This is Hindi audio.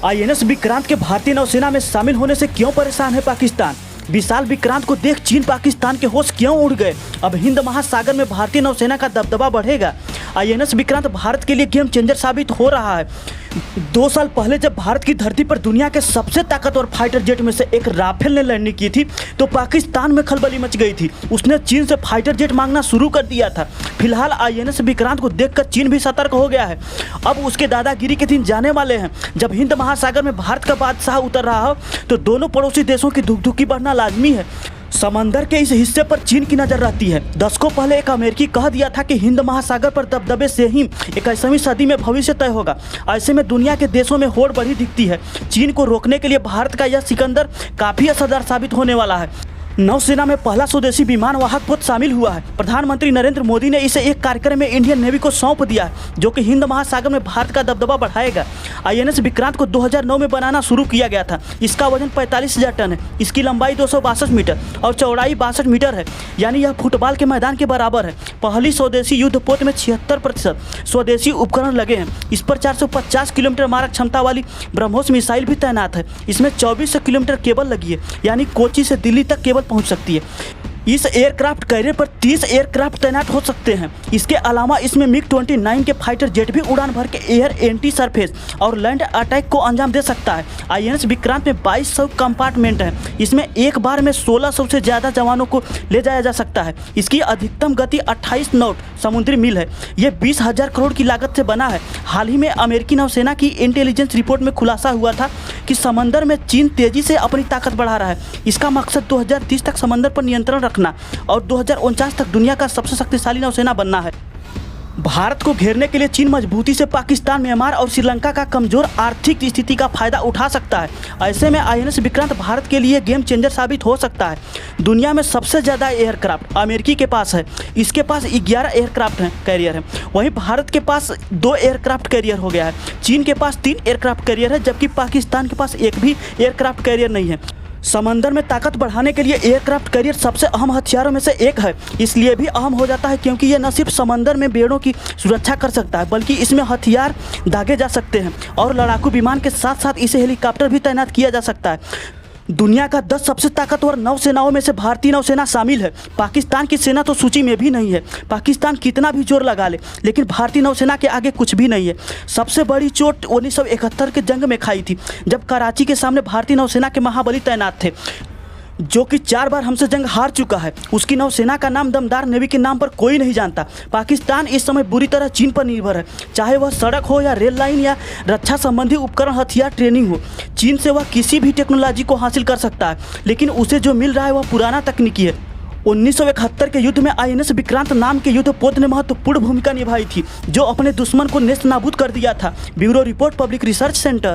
आईएनएस विक्रांत के भारतीय नौसेना में शामिल होने से क्यों परेशान है पाकिस्तान? विशाल विक्रांत को देख चीन पाकिस्तान के होश क्यों उड़ गए? अब हिंद महासागर में भारतीय नौसेना का दबदबा बढ़ेगा। आईएनएस विक्रांत भारत के लिए गेम चेंजर साबित हो रहा है। 2 साल पहले जब भारत की धरती पर दुनिया के सबसे ताकतवर फाइटर जेट में से एक राफेल ने लैंडिंग की थी तो पाकिस्तान में खलबली मच गई थी। उसने चीन से फाइटर जेट मांगना शुरू कर दिया था। फिलहाल आईएनएस विक्रांत को देखकर चीन भी सतर्क हो गया है। अब उसके दादागिरी के दिन जाने वाले हैं। जब हिंद महासागर में भारत का बादशाह उतर रहा हो तो दोनों पड़ोसी देशों की धुकधुकी बढ़ना लाजमी है। समंदर के इस हिस्से पर चीन की नजर रहती है। दशकों पहले एक अमेरिकी कह दिया था कि हिंद महासागर पर दबदबे से ही 21वीं सदी में भविष्य तय होगा। ऐसे में दुनिया के देशों में होड़ बढ़ी दिखती है। चीन को रोकने के लिए भारत का यह सिकंदर काफी असरदार साबित होने वाला है। नौसेना में पहला स्वदेशी विमान वाहक पोत शामिल हुआ है। प्रधानमंत्री नरेंद्र मोदी ने इसे एक कार्यक्रम में इंडियन नेवी को सौंप दिया है, जो कि हिंद महासागर में भारत का दबदबा बढ़ाएगा। आईएनएस विक्रांत को 2009 में बनाना शुरू किया गया था। इसका वजन 45,000 टन है। इसकी लंबाई 262 मीटर और चौड़ाई 62 मीटर है, यानी यह फुटबॉल के मैदान के बराबर है। पहली स्वदेशी युद्ध पोत में 76% स्वदेशी उपकरण लगे हैं। इस पर 450 किलोमीटर मारक क्षमता वाली ब्रह्मोस मिसाइल भी तैनात है। इसमें 2400 किलोमीटर केबल लगी है, यानी कोची से दिल्ली तक केबल पहुंच सकती है। इस एयरक्राफ्ट कैरियर पर 30 एयरक्राफ्ट तैनात हो सकते हैं। इसके अलावा इसमें MiG-29 के फाइटर जेट भी उड़ान भर के एयर एंटी सरफेस और लैंड अटैक को अंजाम दे सकता है। आईएनएस विक्रांत में 2200 कंपार्टमेंट हैं। इसमें एक बार में 1600 से ज़्यादा जवानों को ले जाया जा सकता है। इसकी अधिकतम गति 28 नॉट समुद्री मील है। ये 20,000 करोड़ की लागत से बना है। हाल ही में अमेरिकी नौसेना की इंटेलिजेंस रिपोर्ट में खुलासा हुआ था कि समंदर में चीन तेजी से अपनी ताकत बढ़ा रहा है। इसका मकसद 2030 तक समंदर पर नियंत्रण रखना और 2049 तक दुनिया का सबसे शक्तिशाली नौसेना बनना है। भारत को घेरने के लिए चीन मजबूती से पाकिस्तान, म्यांमार और श्रीलंका का कमजोर आर्थिक स्थिति का फायदा उठा सकता है। ऐसे में आईएनएस विक्रांत भारत के लिए गेम चेंजर साबित हो सकता है। दुनिया में सबसे ज़्यादा एयरक्राफ्ट अमेरिकी के पास है। इसके पास 11 एयरक्राफ्ट कैरियर है। वहीं भारत के पास 2 एयरक्राफ्ट कैरियर हो गया है। चीन के पास 3 एयरक्राफ्ट कैरियर है, जबकि पाकिस्तान के पास एक भी एयरक्राफ्ट कैरियर नहीं है। समंदर में ताकत बढ़ाने के लिए एयरक्राफ्ट कैरियर सबसे अहम हथियारों में से एक है। इसलिए भी अहम हो जाता है क्योंकि यह न सिर्फ समंदर में बेड़ों की सुरक्षा कर सकता है, बल्कि इसमें हथियार दागे जा सकते हैं और लड़ाकू विमान के साथ साथ इसे हेलीकॉप्टर भी तैनात किया जा सकता है। दुनिया का 10 सबसे ताकतवर नौसेनाओं में से भारतीय नौसेना शामिल है। पाकिस्तान की सेना तो सूची में भी नहीं है। पाकिस्तान कितना भी जोर लगा ले, लेकिन भारतीय नौसेना के आगे कुछ भी नहीं है। सबसे बड़ी चोट 1971 के जंग में खाई थी, जब कराची के सामने भारतीय नौसेना के महाबली तैनात थे, जो कि 4 बार हमसे जंग हार चुका है। उसकी नौसेना का नाम दमदार नेवी के नाम पर कोई नहीं जानता। पाकिस्तान इस समय बुरी तरह चीन पर निर्भर है, चाहे वह सड़क हो या रेल लाइन या रक्षा संबंधी उपकरण, हथियार, ट्रेनिंग हो। चीन से वह किसी भी टेक्नोलॉजी को हासिल कर सकता है, लेकिन उसे जो मिल रहा है वह पुराना तकनीकी है। 1971 के युद्ध में आईएनएस विक्रांत नाम के युद्ध पोत ने महत्वपूर्ण भूमिका निभाई थी, जो अपने दुश्मन को नेस्त नाबूद कर दिया था। Bureau report, public research centre.